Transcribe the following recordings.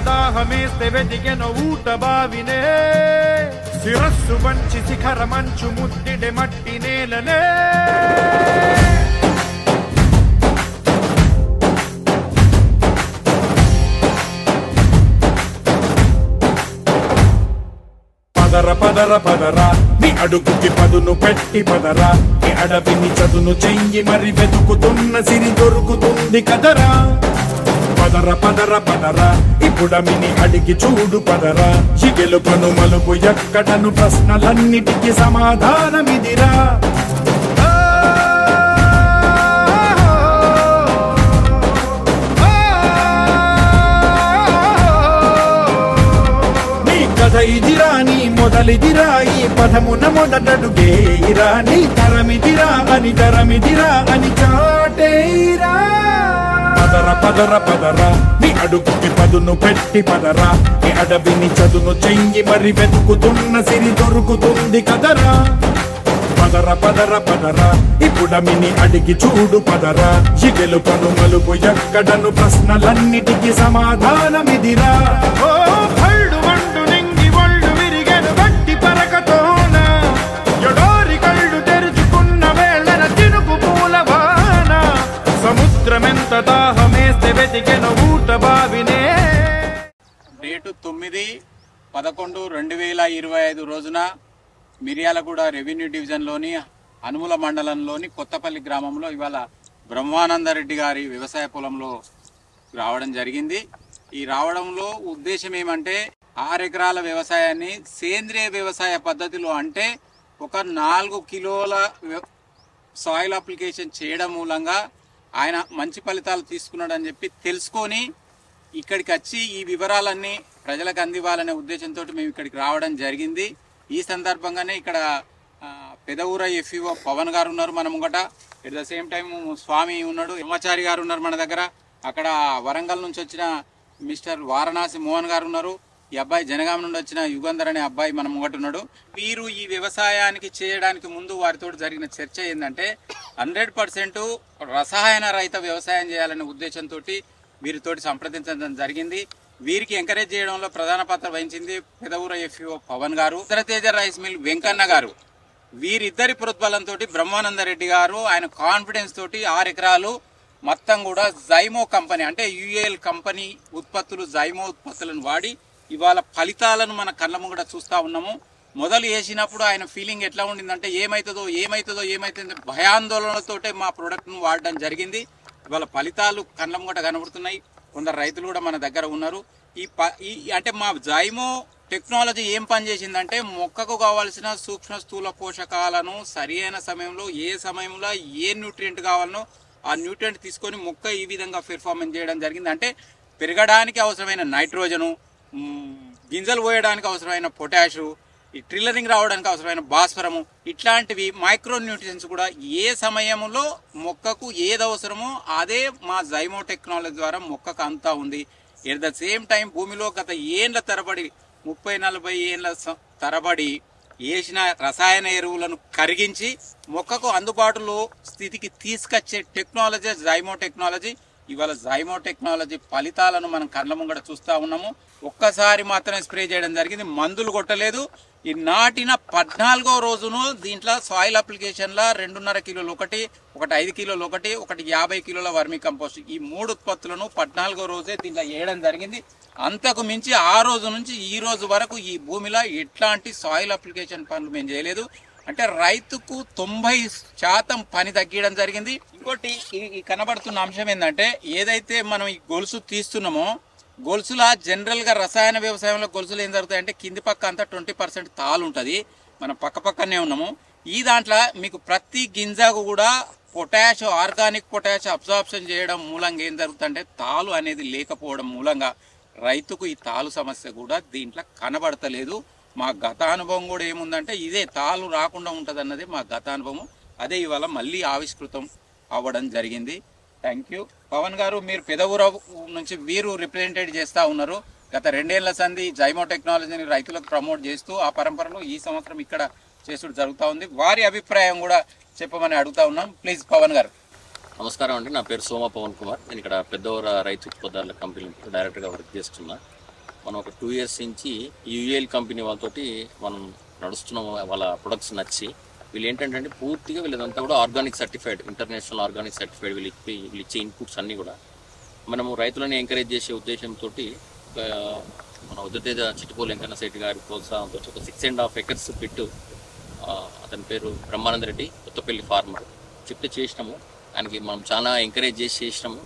దాహమేస్తే వెతికెన ఊట బావినే శిరస్సు వంచి శిఖర మంచు ముద్దిడే మట్టి నేలనే పదర పదర పదరా నీ అడుగుకి పదును పెట్టి పదరా నీ అడవిని చదును చెయ్యి మరి వెతుకుతున్న సిరి దొరుకుతుంది కదరా పదర పదర పదరా ఇప్పుడమిని అడిగి చూడు పదరా ఈ గెలుపను మలుపు ఎక్కడను ప్రశ్నలన్నిటికీ సమాధానమిదిరా ఇదిరా నీ మొదలిదిరా ఈ పదమున మొదటడుగేయిరా నీ తరమిదిరా అని చాటేయిరా పదర పదర పదరా నీ అడుగుకి పదును పెట్టి పదరా నీ అడవిని చదును చెయ్యి మరి వెతుకుతున్న సిరి దొరుకుతుంది కదరా పదర పదర పదరా ఇప్పుడమిని అడిగి చూడు పదరా ఈ గెలుపను మలుపు ఎక్కడను ప్రశ్నలన్నిటికీ సమాధానమిదిరా ఓ భళ్ళు వండు నింగి ఒళ్ళు విరిగెను గట్టి పరకతోన ఎడోరి కళ్ళు తెరుచుకున్న వేళన తినుకు పూలవాన సముద్రమెంత దాహమేస్తే వెతికెను ఊట బావినే. డేటు 9/11/2025 రోజున మిర్యాలగూడ రెవెన్యూ డివిజన్లోని అనుముల మండలంలోని కొత్తపల్లి గ్రామంలో ఇవాళ బ్రహ్మానందరెడ్డి గారి వ్యవసాయ పొలంలో రావడం జరిగింది. ఈ రావడంలో ఉద్దేశం ఏమంటే 6 ఎకరాల వ్యవసాయాన్ని సేంద్రియ వ్యవసాయ పద్ధతిలో అంటే ఒక 4 కిలోల సాయిల్ అప్లికేషన్ చేయడం మూలంగా ఆయన మంచి ఫలితాలు తీసుకున్నాడని చెప్పి తెలుసుకొని ఇక్కడికి వచ్చి ఈ వివరాలన్నీ ప్రజలకు అందివ్వాలనే ఉద్దేశంతో మేము ఇక్కడికి రావడం జరిగింది. ఈ సందర్భంగానే ఇక్కడ పెదవూర ఎఫ్ఈఓ పవన్ గారు ఉన్నారు మన ముంగట. ఎట్ ద సేమ్ టైం స్వామి ఉన్నాడు, యమాచారి గారు ఉన్నారు మన దగ్గర. అక్కడ వరంగల్ నుంచి వచ్చిన మిస్టర్ వారణాసి మోహన్ గారు ఉన్నారు. ఈ అబ్బాయి జనగామ నుండి వచ్చిన యుగంధర్ అనే అబ్బాయి మన ముంగట ఉన్నాడు. వీరు ఈ వ్యవసాయానికి చేయడానికి ముందు వారితో జరిగిన చర్చ ఏంటంటే 100% రసాయన రహిత వ్యవసాయం చేయాలనే ఉద్దేశంతో వీరితోటి సంప్రదించడం జరిగింది. వీరికి ఎంకరేజ్ చేయడంలో ప్రధాన పాత్ర వహించింది పెదవూర ఎఫ్ఈఓ పవన్ గారు, ఉత్తరతేజ రైస్ మిల్ వెంకన్న గారు. వీరిద్దరి ప్రోద్బలంతో బ్రహ్మానందరెడ్డి గారు ఆయన కాన్ఫిడెన్స్ తోటి 6 ఎకరాలు మొత్తం కూడా జైమో కంపెనీ అంటే యుఏఎల్ కంపెనీ ఉత్పత్తులు జైమో ఉత్పత్తులను వాడి ఇవాళ ఫలితాలను మన కళ్ళ ముంగట చూస్తూ ఉన్నాము. మొదలు వేసినప్పుడు ఆయన ఫీలింగ్ ఎట్లా ఉండిందంటే ఏమవుతుందో భయాందోళనలతోటే మా ప్రోడక్ట్ను వాడడం జరిగింది. ఇవాళ ఫలితాలు కళ్ళ ముంగట కనబడుతున్నాయి. కొందరు రైతులు కూడా మన దగ్గర ఉన్నారు. అంటే మా జైమో టెక్నాలజీ ఏం పనిచేసిందంటే మొక్కకు కావాల్సిన సూక్ష్మ స్థూల పోషకాలను సరైన సమయంలో ఏ సమయంలో ఏ న్యూట్రియంట్ కావాలనో ఆ న్యూట్రియంట్ తీసుకొని మొక్క ఈ విధంగా పెర్ఫార్మెన్స్ చేయడం జరిగింది. అంటే పెరగడానికి అవసరమైన నైట్రోజను, గింజలు పోయడానికి అవసరమైన పొటాషు, ఈ ట్రిల్లరింగ్ రావడానికి అవసరమైన భాస్వరము, ఇట్లాంటివి మైక్రో న్యూట్రియన్స్ కూడా ఏ సమయంలో మొక్కకు ఏది అవసరమో అదే మా జైమో టెక్నాలజీ ద్వారా మొక్కకు అంతా ఉంది. ఎట్ ద సేమ్ టైం భూమిలో గత ఏండ్ల తరబడి 30-40 ఏళ్ళ తరబడి వేసిన రసాయన ఎరువులను కరిగించి మొక్కకు అందుబాటులో స్థితికి తీసుకొచ్చే టెక్నాలజీ జైమో టెక్నాలజీ. ఇవాళ జైమో టెక్నాలజీ ఫలితాలను మనం కళ్ళ ముంగట చూస్తూ ఉన్నాము. ఒక్కసారి మాత్రమే స్ప్రే చేయడం జరిగింది, మందులు కొట్టలేదు. ఈ నాటిన 14వ రోజును దీంట్లో సాయిల్ అప్లికేషన్ల 2.5 కిలోలు ఒకటి 5 కిలోలు ఒకటి 50 కిలోల వర్మీ కంపోస్ట్ ఈ 3 ఉత్పత్తులను 14వ రోజే దీంట్లో వేయడం జరిగింది. అంతకు మించి ఆ రోజు నుంచి ఈ రోజు వరకు ఈ భూమిలో ఎట్లాంటి సాయిల్ అప్లికేషన్ పనులు మేము చేయలేదు. అంటే రైతుకు 90% పని తగ్గడం జరిగింది. ఇంకోటి ఈ కనబడుతున్న అంశం ఏంటంటే ఏదైతే మనం ఈ గొలుసు తీస్తున్నామో గొలుసులా జనరల్గా రసాయన వ్యవసాయంలో గొలుసులు ఏం జరుగుతాయంటే కింది పక్క అంతా 20% తాలు ఉంటుంది. మనం పక్కనే ఉన్నాము. ఈ దాంట్లో మీకు ప్రతి గింజకు కూడా పొటాష్ ఆర్గానిక్ పొటాష్ అబ్జార్ప్షన్ చేయడం మూలంగా ఏం జరుగుతుందంటే తాలు అనేది లేకపోవడం మూలంగా రైతుకు ఈ తాలు సమస్య కూడా దీంట్లో కనబడతలేదు. మా గత అనుభవం కూడా ఏముందంటే ఇదే తాలు రాకుండా ఉంటుంది అన్నది మా గత అనుభవం. అదే ఇవాళ మళ్ళీ ఆవిష్కృతం అవ్వడం జరిగింది. థ్యాంక్ యూ పవన్ గారు. మీరు పెదవూర నుంచి వీరు రిప్రజెంటేట్ చేస్తూ ఉన్నారు. గత 2 ఏళ్ల సంధి జైమో టెక్నాలజీని రైతులకు ప్రమోట్ చేస్తూ ఆ పరంపరలో ఈ సంవత్సరం ఇక్కడ చేసుడు జరుగుతూ ఉంది. వారి అభిప్రాయం కూడా చెప్పమని అడుగుతా ఉన్నాం. ప్లీజ్ పవన్ గారు. నమస్కారం అండి, నా పేరు సోమ పవన్ కుమార్. నేను ఇక్కడ పెద్దవూర రైతు ఉత్పత్తుల కంపెనీ డైరెక్టర్గా వర్క్ చేస్తున్నా. మనం ఒక 2 years నుంచి యూఏఎల్ కంపెనీ వాళ్ళతోటి మనం నడుస్తున్నాం. వాళ్ళ ప్రొడక్ట్స్ నచ్చి వీళ్ళు ఏంటంటే పూర్తిగా వీళ్ళదంతా కూడా organic certified, international organic certified. వీళ్ళు ఇచ్చే ఇన్పుట్స్ అన్నీ కూడా మనము రైతులని ఎంకరేజ్ చేసే ఉద్దేశంతో మన ఉద్దతేజ చిట్టుపోలు వెంకన్న శెట్టి గారి ప్రోత్సాహంతో ఒక 6.5 acres పెట్టు, అతని పేరు బ్రహ్మానంద రెడ్డి, కొత్తపల్లి ఫార్మర్ చెప్తే చేసినాము. ఆయనకి మనం చాలా ఎంకరేజ్ చేసినాము.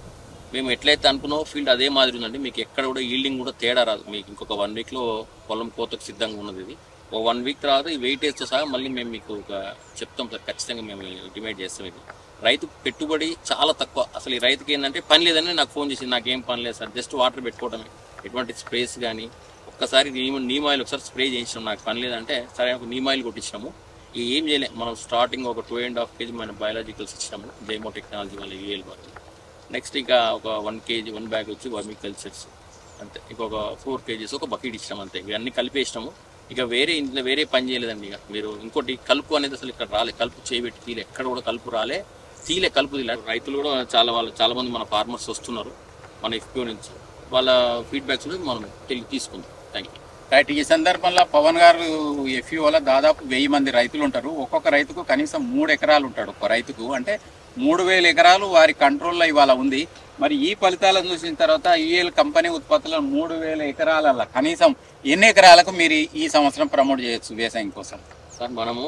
మేము ఎట్లయితే అనుకున్నామో ఫీల్డ్ అదే మాదిరి ఉందండి. మీకు ఎక్కడ కూడా ఈల్డింగ్ కూడా తేడా రాదు. మీకు ఇంకొక 1 weekలో పొలం కోతకు సిద్ధంగా ఉన్నది. ఇది ఒక 1 week తర్వాత ఈ వెయిటేజ్తో సహా మళ్ళీ మేము మీకు ఒక చెప్తాం సార్, ఖచ్చితంగా మేము ఇంటిమేట్ చేస్తాం. ఇది రైతు పెట్టుబడి చాలా తక్కువ. అసలు ఈ రైతుకి ఏంటంటే పని లేదని నాకు ఫోన్ చేసి, నాకేం పని లేదు సార్, జస్ట్ వాటర్ పెట్టుకోవడమే, ఎటువంటి స్ప్రేస్ కానీ ఒక్కసారి నీమ్ ఆయిల్ ఒకసారి స్ప్రే చేయించినాం, నాకు పని లేదంటే సరే ఒక నీమ్ ఆయిల్ కొట్టించినాము. ఏం చేయలేదు. మనం స్టార్టింగ్ ఒక 2.5 kg మన బయాలజికల్స్ ఇచ్చినాము, జైమో టెక్నాలజీ వాళ్ళ యూఏఎల్ వాళ్ళు. నెక్స్ట్ ఇంకా ఒక 1 kg 1 bag వచ్చి వర్మీ కల్చర్స్ అంతే. ఇంకొక 4 kgs ఒక బకెట్ ఇచ్చినాము అంతే. ఇవన్నీ కలిపేసినాము. ఇక ఇంట్లో వేరే పని చేయలేదండి. ఇక మీరు ఇంకోటి కలుపు అనేది అసలు ఇక్కడ రాలే, కలుపు చేయబెట్టి తీలే, ఎక్కడ కూడా కలుపు రాలే, కలుపు తీలే. రైతులు కూడా చాలా మంది మన ఫార్మర్స్ వస్తున్నారు మన ఎఫ్పిఓ నుంచి. వాళ్ళ ఫీడ్బ్యాక్స్ కూడా మనం తీసుకుందాం. Thank you. రైట్. ఈ సందర్భంలో పవన్ గారు ఎఫ్ఈఓలో దాదాపు 1000 మంది రైతులు ఉంటారు. ఒక్కొక్క రైతుకు కనీసం 3 ఎకరాలు ఉంటాడు. ఒక్క రైతుకు అంటే 3000 ఎకరాలు వారి కంట్రోల్లో ఇవాళ ఉంది. మరి ఈ ఫలితాలను చూసిన తర్వాత యూఏఎల్ కంపెనీ ఉత్పత్తులను 3000 ఎకరాల కనీసం ఎన్ని ఎకరాలకు మీరు ఈ సంవత్సరం ప్రమోట్ చేయొచ్చు వ్యవసాయం కోసం? సార్ మనము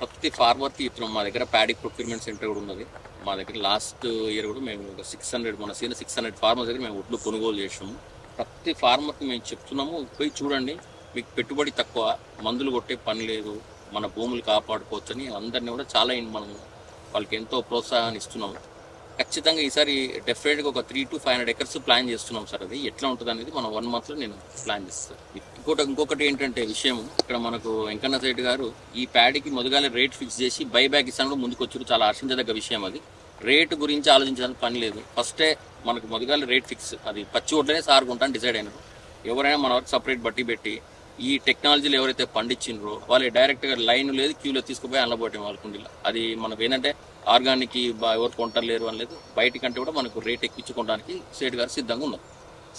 ప్రతి ఫార్మర్కి ఇస్తున్నాం. మా దగ్గర ప్యాడీ ప్రొక్యూర్మెంట్ సెంటర్ కూడా ఉన్నది. మా దగ్గర లాస్ట్ ఇయర్ కూడా మేము 600 మన 600 ఫార్మర్స్ దగ్గర మేము ఒడ్లు కొనుగోలు చేసాము. ప్రతి ఫార్మర్కి మేము చెప్తున్నాము, పోయి చూడండి, మీకు పెట్టుబడి తక్కువ, మందులు కొట్టే పని లేదు, మన భూములు కాపాడుకోవచ్చు అని అందరినీ కూడా చాలా మనం వాళ్ళకి ఎంతో ప్రోత్సాహాన్ని ఇస్తున్నాము. ఖచ్చితంగా ఈసారి డెఫినెట్గా ఒక 300 to 500 acres ప్లాన్ చేస్తున్నాం సార్. అది ఎట్లా ఉంటుంది అనేది మనం 1 monthలో నేను ప్లాన్ చేస్తాను. ఇంకొకటి ఏంటంటే విషయం, ఇక్కడ మనకు వెంకన్న శెట్టి గారు ఈ ప్యాడీకి మొదగానే రేట్ ఫిక్స్ చేసి బైబ్యాక్ ఇస్తాను కూడా ముందుకు వచ్చారు. చాలా హర్షించదగ్గ విషయం. అది రేటు గురించి ఆలోచించాల్సిన పని లేదు. ఫస్టే మనకు మొదగానే రేట్ ఫిక్స్, అది పచ్చి ఒడ్లనే సారుకుంటాను డిసైడ్ అయినారు. ఎవరైనా మన వరకు సపరేట్ బట్టి పెట్టి ఈ టెక్నాలజీలు ఎవరైతే పండించిండ్రో వాళ్ళు డైరెక్ట్గా లైన్ లేదు, క్యూలో తీసుకుపోయి అనబోయటం వాళ్ళకుండి. అది మనకు ఏంటంటే ఆర్గానిక్ ఎవరు కొంటలేరు అని లేదు, బయటికంటే కూడా మనకు రేట్ ఎక్కించుకోవడానికి సేటు గారు సిద్ధంగా ఉన్నారు.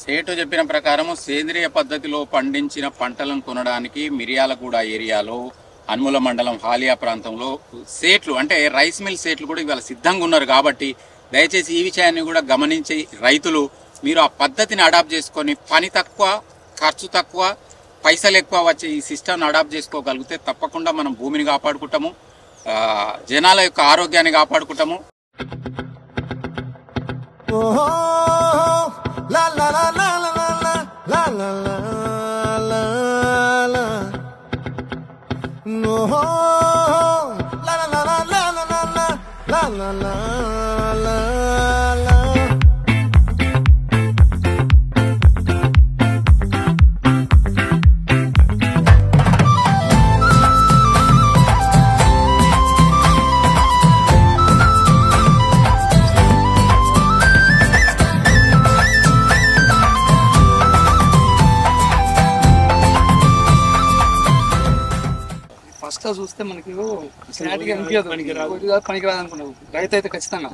సేటు చెప్పిన ప్రకారం సేంద్రియ పద్ధతిలో పండించిన పంటలను కొనడానికి మిర్యాలగూడ ఏరియాలో అనుముల మండలం హాలియా ప్రాంతంలో సేట్లు అంటే రైస్ మిల్ సేట్లు కూడా ఇవాళ సిద్ధంగా ఉన్నారు. కాబట్టి దయచేసి ఈ విషయాన్ని కూడా గమనించి రైతులు మీరు ఆ పద్ధతిని అడాప్ట్ చేసుకొని పని తక్కువ, ఖర్చు తక్కువ, పైసలు ఎక్కువ వచ్చే ఈ సిస్టమ్ని అడాప్ట్ చేసుకోగలిగితే తప్పకుండా మనం భూమిని కాపాడుకుంటాము, జనాల యొక్క ఆరోగ్యాన్ని కాపాడుకుంటాము. ఫస్ట్ చూస్తే మనకి పనికిరాదు అనుకున్నావు రైతు అయితే ఖచ్చితంగా.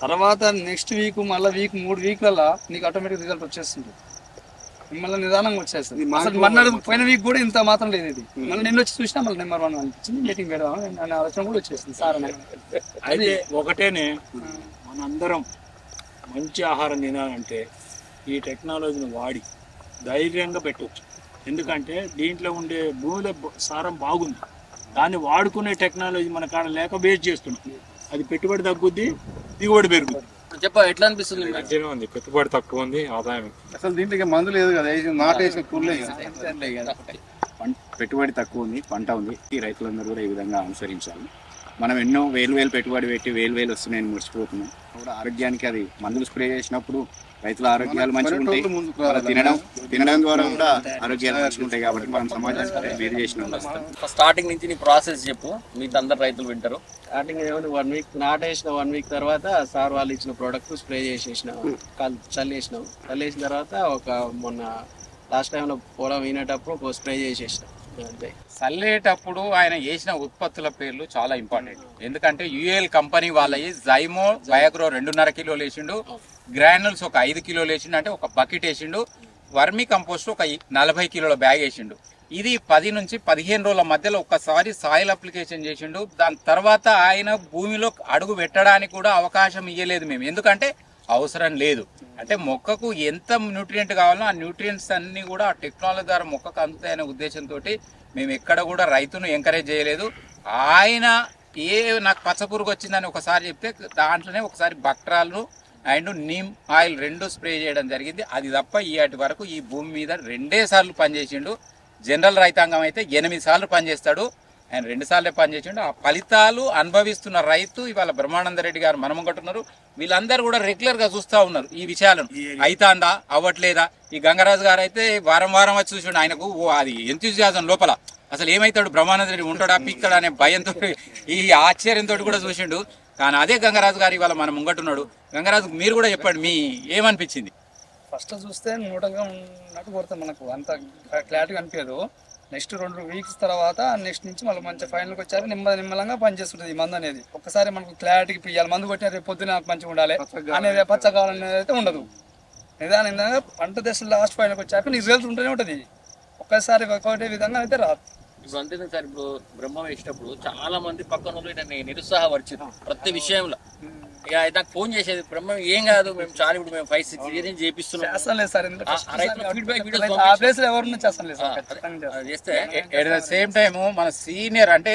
తర్వాత నెక్స్ట్ వీక్ మళ్ళీ 3 weekలలో నీకు ఆటోమేటిక్ రిజల్ట్ వచ్చేస్తుంది, మళ్ళీ నిదానంగా వచ్చేస్తుంది. మొన్న పోయిన వీక్ కూడా ఇంత మాత్రం లేదు. ఇది మళ్ళీ నిన్న వచ్చి చూసినా మళ్ళీ నెంబర్ 1 అనిపించింది, మీటింగ్ పెడదాం అనే ఆలోచన కూడా వచ్చేసింది సార్. అయితే ఒకటేనే, మనందరం మంచి ఆహారం తినాలంటే ఈ టెక్నాలజీని వాడి ధైర్యంగా పెట్టవచ్చు. ఎందుకంటే దీంట్లో ఉండే భూమిలో సారం బాగుంది, దాన్ని వాడుకునే టెక్నాలజీ మన కాడ లేక వేస్ట్ చేస్తున్నాం. అది పెట్టుబడి తగ్గుద్ది, దిగుబడి పెరుగుద్ది. ఎట్లా అనిపిస్తుంది? మంచిగా ఉంది, పెట్టుబడి తక్కువ ఉంది, ఆదాయం అసలు దీంట్లో మందు లేదు కదా, నాటేసిన కూరలే పెట్టుబడి తక్కువ ఉంది, పంట ఉంది. ఈ రైతులందరూ కూడా ఈ విధంగా అనుసరించాలి. మనం ఎన్నో వేలు పెట్టుబడి పెట్టి వేలు వస్తున్నాయని మురిసిపోతున్నాం. కూడా ఆరోగ్యానికి అది మందులు స్ప్రే చేసినప్పుడు రైతుల ఆరోగ్యాలు మంచిగా ఉంటాయి, తినడం ద్వారా కూడా ఆరోగ్యాలు మంచిగా ఉంటాయి. కాబట్టి మనం సమాజానికి వేరు చేసిన స్టార్టింగ్ నుంచి నీ ప్రాసెస్ చెప్పు, మీకు అందరు రైతులు వింటారు. స్టార్టింగ్ ఏమైనా 1 week నాటేసిన 1 week తర్వాత సార్ వాళ్ళు ఇచ్చిన ప్రోడక్ట్ స్ప్రే చేసేసినాం, చల్లేసిన తర్వాత ఒక మొన్న లాస్ట్ టైంలో పొలం వినేటప్పుడు స్ప్రే చేసేసినాం. చల్లేటప్పుడు ఆయన వేసిన ఉత్పత్తుల పేర్లు చాలా ఇంపార్టెంట్. ఎందుకంటే యూఏఎల్ కంపెనీ వాళ్ళవి జైమో బయాగ్రో 2.5 కిలోలు వేసిండు, గ్రాన్యుల్స్ ఒక 5 కిలోలు వేసిండు, అంటే ఒక బకెట్ వేసిండు. వర్మీ కంపోస్ట్ ఒక 40 కిలోల బ్యాగ్ వేసిండు. ఇది 10 నుంచి 15 రోజుల మధ్యలో ఒక్కసారి సాయిల్ అప్లికేషన్ చేసిండు. దాని తర్వాత ఆయన భూమిలో అడుగు పెట్టడానికి కూడా అవకాశం ఇవ్వలేదు మేము, ఎందుకంటే అవసరం లేదు. అంటే మొక్కకు ఎంత న్యూట్రియంట్ కావాలో ఆ న్యూట్రియంట్స్ అన్ని కూడా ఆ టెక్నాలజీ ద్వారా మొక్కకు అందుతాయనే ఉద్దేశంతో మేము ఎక్కడ కూడా రైతును ఎంకరేజ్ చేయలేదు. ఆయన నాకు పచ్చపురుగు వచ్చిందని ఒకసారి చెప్తే దాంట్లోనే ఒకసారి బక్ట్రాలు అండ్ నీమ్ ఆయిల్ 2 స్ప్రే చేయడం జరిగింది. అది తప్ప ఇవాటి వరకు ఈ భూమి మీద 2 సార్లు పనిచేసిండు. జనరల్ రైతాంగం అయితే 8 సార్లు పనిచేస్తాడు, ఆయన 2 సార్లే పనిచేసిండు. ఆ ఫలితాలు అనుభవిస్తున్న రైతు ఇవాళ బ్రహ్మానందరెడ్డి గారు మనముంగట్టున్నారు. వీళ్ళందరూ కూడా రెగ్యులర్ గా చూస్తా ఉన్నారు ఈ విషయాలను, అయితాందా అవ్వట్లేదా. ఈ గంగరాజు గారు అయితే వారం వారం వచ్చి చూసిండు. ఆయనకు అది ఎంతూజియాజం లోపల అసలు ఏమైతాడు బ్రహ్మానందరెడ్డి ఉంటాడా పీక్తాడా అనే భయంతో ఈ ఆశ్చర్యంతో కూడా చూసిండు. కానీ అదే గంగరాజు గారు ఇవాళ మనం ముంగట్టున్నాడు. గంగరాజు మీరు కూడా చెప్పండి, మీ ఏమనిపించింది? ఫస్ట్ చూస్తే న్యూట్రల్గా ఉన్నట్టు కొడతాం, మనకు అంత క్లారిటీగా అనిపించదు. నెక్స్ట్ 2 వీక్స్ తర్వాత నెక్స్ట్ నుంచి మళ్ళీ మంచి ఫైనల్కి వచ్చాక నిమ్మలంగా పనిచేస్తుంటుంది ఈ మందు అనేది. ఒక్కసారి మనకు క్లారిటీకి ఇవ్వాలి, మందు కొట్టిన రేపు పొద్దున నాకు మంచిగా ఉండాలి అనేది పచ్చ కావాలనేది అయితే ఉండదు. నిదానంగా పంట దశ లాస్ట్ ఫైనల్కి వచ్చాక నీ రిజల్ట్ ఉంటూనే ఉంటుంది, ఒక్కసారి ఒకటే విధంగా అయితే రాదు. ఇప్పుడు అంతేనా సార్, ఇప్పుడు బ్రహ్మ వేసినప్పుడు చాలా మంది పక్కన నిరుత్సాహపరిచారు ప్రతి విషయంలో. ఇక నాకు ఫోన్ చేసేది, బ్రహ్మ ఏం కాదు మేము చాలా ఇప్పుడు మేము 5-6 ఇయర్స్ చేపిస్తున్నాం చేస్తే ఎట్ ద సేమ్ టైమ్ మన సీనియర్ అంటే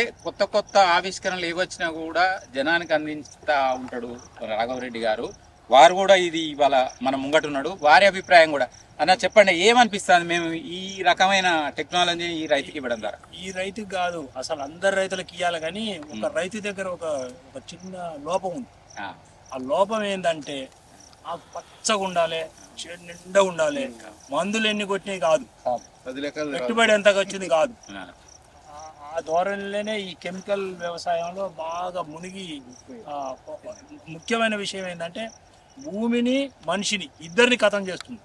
కొత్త ఆవిష్కరణలు ఏవచ్చినా కూడా జనానికి అందించుతా ఉంటాడు రాఘవరెడ్డి గారు. వారు కూడా ఇది ఇవాళ మన ముంగటున్నాడు. వారి అభిప్రాయం కూడా అన్న చెప్పండి, ఏమనిపిస్తుంది మేము ఈ రకమైన టెక్నాలజీ ఈ రైతుకి ఇవ్వడం ద్వారా? ఈ రైతుకి కాదు, అసలు అందరు రైతులకు ఇవ్వాలి. కానీ ఒక రైతు దగ్గర ఒక చిన్న లోపం ఉంది. ఆ లోపం ఏంటంటే ఆ పచ్చగా ఉండాలి, నిండా ఉండాలి, మందులు ఎన్ని కొట్టినవి కాదు, పెట్టుబడి ఎంత వచ్చింది కాదు. ఆ ధోరణిలోనే ఈ కెమికల్ వ్యవసాయంలో బాగా మునిగి ముఖ్యమైన విషయం ఏంటంటే భూమిని మనిషిని ఇద్దరిని ఖతం చేస్తుంది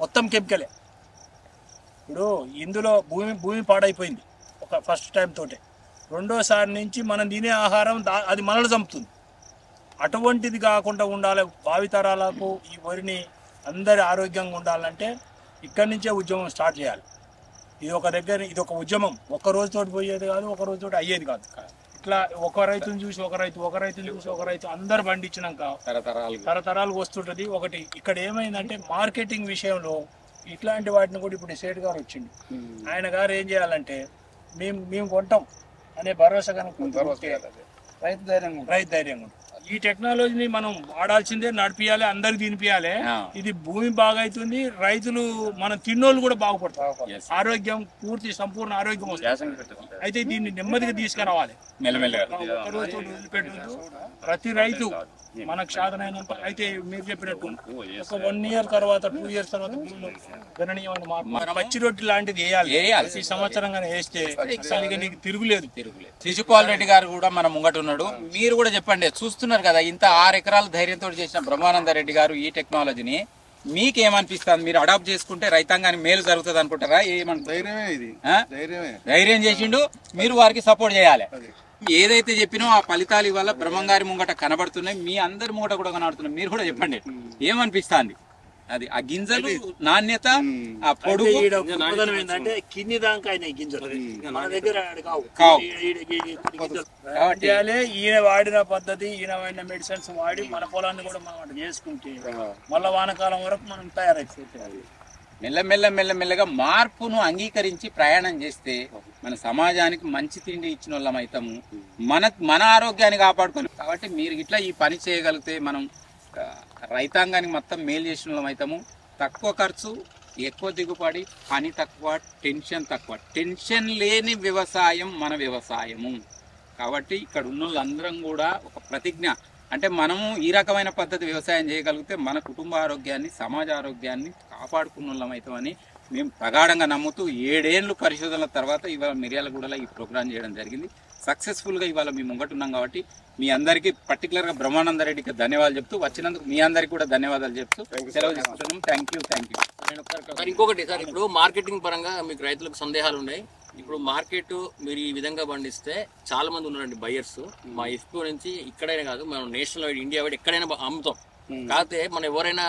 మొత్తం కెమికలే. ఇప్పుడు ఇందులో భూమి పాడైపోయింది ఒక ఫస్ట్ టైం తోటే, రెండోసారి నుంచి మనం తినే ఆహారం అది మనల్ని చంపుతుంది. అటువంటిది కాకుండా ఉండాలి, భావితరాలకు ఈ వరిని అందరి ఆరోగ్యంగా ఉండాలంటే ఇక్కడి నుంచే ఉద్యమం స్టార్ట్ చేయాలి. ఇది ఒక ఉద్యమం, ఒక్క రోజుతో పోయేది కాదు, ఒక రోజుతో అయ్యేది కాదు. ఇట్లా ఒక రైతుని చూసి ఒక రైతుని చూసి ఒక రైతు అందరు పండించినాక తరతరాలు వస్తుంటది. ఒకటి ఇక్కడ ఏమైందంటే మార్కెటింగ్ విషయంలో ఇట్లాంటి వాటిని కూడా ఇప్పుడు సేట్ గారు వచ్చిండు. ఆయన గారు ఏం చేయాలంటే మేము కొంటాం అనే భరోసా కనుక రైతు ధైర్యంగా ఉంటుంది. ఈ టెక్నాలజీని మనం వాడాల్సిందే, నడిపియాలి, అందరికి తినిపియాలి. ఇది భూమి బాగైతుంది, రైతులు మనం తిన్నోళ్ళు కూడా బాగుపడతారు, ఆరోగ్యం సంపూర్ణ ఆరోగ్యం వస్తుంది. అయితే దీన్ని నెమ్మదిగా తీసుకురావాలి, వదిలిపెట్టద్దు. ప్రతి రైతు మనకు సాధనైనంత. అయితే మీరు చెప్పినట్టు ఒక 1 ఇయర్ తర్వాత 2 ఇయర్స్ తర్వాత గణనీయమైన మార్పు, పచ్చి రొట్టి లాంటిది వేయాలి. ఈ సంవత్సరంగానే వేస్తే అసలు నీకు తిరుగులేదు. శిశుపాల్ రెడ్డి గారు కూడా మన ముంగట ఉన్నాడు. మీరు కూడా చెప్పండి, చూస్తున్నారు కదా ఇంత 6 ఎకరాల ధైర్యంతో చేసిన బ్రహ్మానందరెడ్డి గారు ఈ టెక్నాలజీని, మీకేమనిపిస్తుంది? మీరు అడాప్ట్ చేసుకుంటే రైతాంగానికి మేలు జరుగుతుంది అనుకుంటారా? ధైర్యం చేసిండు, మీరు వారికి సపోర్ట్ చేయాలి. ఏదైతే చెప్పినో ఆ ఫలితాలు ఇవాళ బ్రహ్మంగారి ముంగట కనబడుతున్నాయి, మీ అందరి ముంగట కూడా కనబడుతున్నాయి. మీరు కూడా చెప్పండి ఏమనిపిస్తుంది? అది ఆ గింజలు నాణ్యత, ఆ పొడుగు ఏంటంటే కింది దాకా అయినాయి గింజలు, మన దగ్గర ఈయన వాడిన పద్ధతి, ఈయన వాడిన మెడిసిన్స్ వాడి మన పొలాన్ని కూడా మనం చేసుకుంటే మళ్ళా వానకాలం వరకు మనం తయారైపోతుంది. మెల్లమెల్లగా మార్పును అంగీకరించి ప్రయాణం చేస్తే మన సమాజానికి మంచి తిండి ఇచ్చిన వాళ్ళం అవుతాము, మన ఆరోగ్యాన్ని కాపాడుకోవాలి. కాబట్టి మీరు ఇట్లా ఈ పని చేయగలిగితే మనం రైతాంగానికి మొత్తం మేలు చేసిన వాళ్ళం అవుతాము. తక్కువ ఖర్చు, ఎక్కువ దిగుబడి, పని తక్కువ, టెన్షన్ లేని వ్యవసాయం మన వ్యవసాయము. కాబట్టి ఇక్కడ ఉన్న వాళ్ళందరం కూడా ఒక ప్రతిజ్ఞ, అంటే మనము ఈ రకమైన పద్ధతి వ్యవసాయం చేయగలిగితే మన కుటుంబ ఆరోగ్యాన్ని, సమాజ ఆరోగ్యాన్ని కాపాడుకున్న వాళ్ళం అవుతామని మేము ప్రగాఢంగా నమ్ముతూ 7 ఏళ్ళు పరిశోధనల తర్వాత ఇవాళ మిర్యాలగూడలో ఈ ప్రోగ్రాం చేయడం జరిగింది. సక్సెస్ఫుల్గా ఇవాళ మేము ముంగటున్నాం. కాబట్టి మీ అందరికీ పర్టికులర్గా బ్రహ్మానందరెడ్డికి ధన్యవాదాలు చెప్తూ, వచ్చినందుకు మీ అందరికీ కూడా ధన్యవాదాలు చెప్తూ సెలవు తీసుకుంటున్నాం. Thank you. సార్ ఇంకొకటి సార్, ఇప్పుడు మార్కెటింగ్ పరంగా మీకు రైతులకు సందేహాలు ఉన్నాయి. ఇప్పుడు మార్కెట్ మీరు ఈ విధంగా పండిస్తే చాలా మంది ఉన్నారండి బయర్స్. మా ఎఫ్పీ నుంచి ఇక్కడైనా కాదు, మనం నేషనల్ వైడ్, ఇండియా వైడ్ ఎక్కడైనా అమ్ముతాం. కాకపోతే మనం ఎవరైనా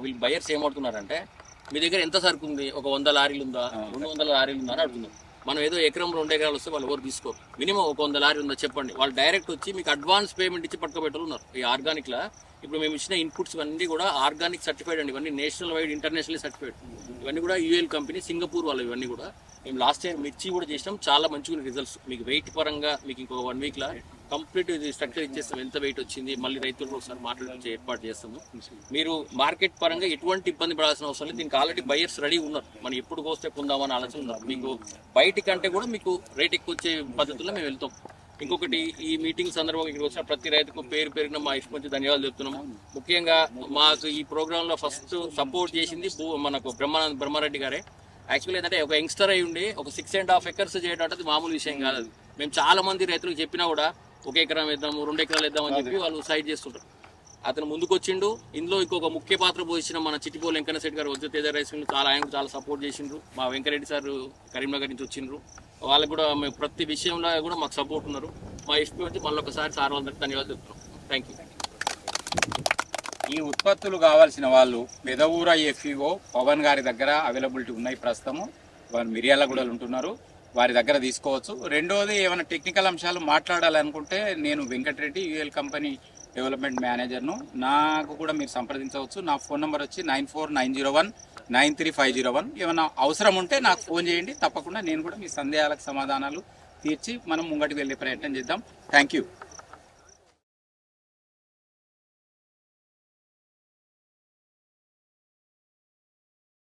వీళ్ళు బయర్స్ ఏమవుతున్నారంటే మీ దగ్గర ఎంత సరుకు ఉంది, ఒక 100 లారీలు ఉందా, 200 లారీలు ఉందా అని అడుగుతున్నారు. మనం ఏదో ఎకరం 2 ఎకరాలు వస్తే వాళ్ళు ఎవరు తీసుకోరు. మినిమం ఒక 100 లారీ ఉందా చెప్పండి, వాళ్ళు డైరెక్ట్ వచ్చి మీకు అడ్వాన్స్ పేమెంట్ ఇచ్చి పట్టుకోబెట్టలు ఉన్నారు. ఈ ఆర్గానిక్లో ఇప్పుడు మేము ఇచ్చిన ఇన్పుట్స్ ఇవన్నీ కూడా ఆర్గానిక్ సర్టిఫైడ్ అండి. ఇవన్నీ నేషనల్ వైడ్ ఇంటర్నేషనల్ సర్టిఫైడ్. ఇవన్నీ కూడా యూఎల్ కంపెనీ, సింగపూర్ వాళ్ళు. ఇవన్నీ కూడా మేము లాస్ట్ టైం మిర్చి కూడా చేసినాం, చాలా మంచిగా రిజల్ట్స్. మీకు వెయిట్ పరంగా మీకు ఇంకొక 1 వీక్లో కంప్లీట్ స్ట్రక్చర్ ఇచ్చేస్తాం, ఎంత వెయిట్ వచ్చింది. మళ్ళీ రైతులకు ఒకసారి మాట్లాడించే ఏర్పాటు చేస్తాము. మీరు మార్కెట్ పరంగా ఎటువంటి ఇబ్బంది పడాల్సిన అవసరం లేదు. దీనికి ఆల్రెడీ బయర్స్ రెడీ ఉన్నారు. మనం ఎప్పుడు కోస్తే కొందామని ఆలోచన ఉన్నారు. మీకు బయట కంటే కూడా మీకు రేట్ ఎక్కువ వచ్చే పద్ధతుల్లో మేము వెళ్తాం. ఇంకొకటి, ఈ మీటింగ్ సందర్భంగా ఇక్కడికి వచ్చిన ప్రతి రైతుకు పేరు పేరున మా ఇష్టం నుంచి ధన్యవాదాలు చెప్తున్నాము. ముఖ్యంగా మాకు ఈ ప్రోగ్రాంలో ఫస్ట్ సపోర్ట్ చేసింది మనకు బ్రహ్మారెడ్డి గారే. యాక్చువల్లీ ఏంటంటే ఒక యంగ్స్టర్ అయి ఉండి ఒక 6.5 acres చేయడం అంటే మామూలు విషయం కాదు. అది మేము చాలా మంది రైతులకు చెప్పినా కూడా 1 ఎకరం వేద్దాము, 2 ఎకరాలు వేద్దామని చెప్పి వాళ్ళు సైడ్ చేస్తుంటారు. అతను ముందుకు వచ్చిండు. ఇందులో ఇంకొక ముఖ్య పాత్ర పోషించిన మన చిట్టిపోలు వెంకన్న శెట్టి గారు, వజ్ర తేజ రైస్ మిల్, ఆయనకు చాలా సపోర్ట్ చేసిండ్రు. మా వెంకరెడ్డి సార్ కరీంనగర్ నుంచి వచ్చిండ్రు. వాళ్ళకు కూడా మేము ప్రతి విషయంలో కూడా మాకు సపోర్ట్ ఉన్నారు. మా ఇష్టం వచ్చి మళ్ళీ ఒకసారి సార్ వాళ్ళందరికీ ధన్యవాదాలు చెప్తున్నాం. Thank you. ఈ ఉత్పత్తులు కావాల్సిన వాళ్ళు పెదవూర ఎఫ్ఈఓ పవన్ గారి దగ్గర అవైలబిలిటీ ఉన్నాయి. ప్రస్తుతము వారు మిర్యాలగూడలో ఉంటున్నారు, వారి దగ్గర తీసుకోవచ్చు. రెండోది, ఏమైనా టెక్నికల్ అంశాలు మాట్లాడాలనుకుంటే నేను వెంకటరెడ్డి, యూఎల్ కంపెనీ డెవలప్మెంట్ మేనేజర్ను. నాకు కూడా మీరు సంప్రదించవచ్చు. నా ఫోన్ నెంబర్ వచ్చి 9490193501. ఏమైనా అవసరం ఉంటే నాకు ఫోన్ చేయండి. తప్పకుండా నేను కూడా మీ సందేహాలకు సమాధానాలు తీర్చి మనం ముంగటికి వెళ్ళే ప్రయత్నం చేద్దాం. Thank you.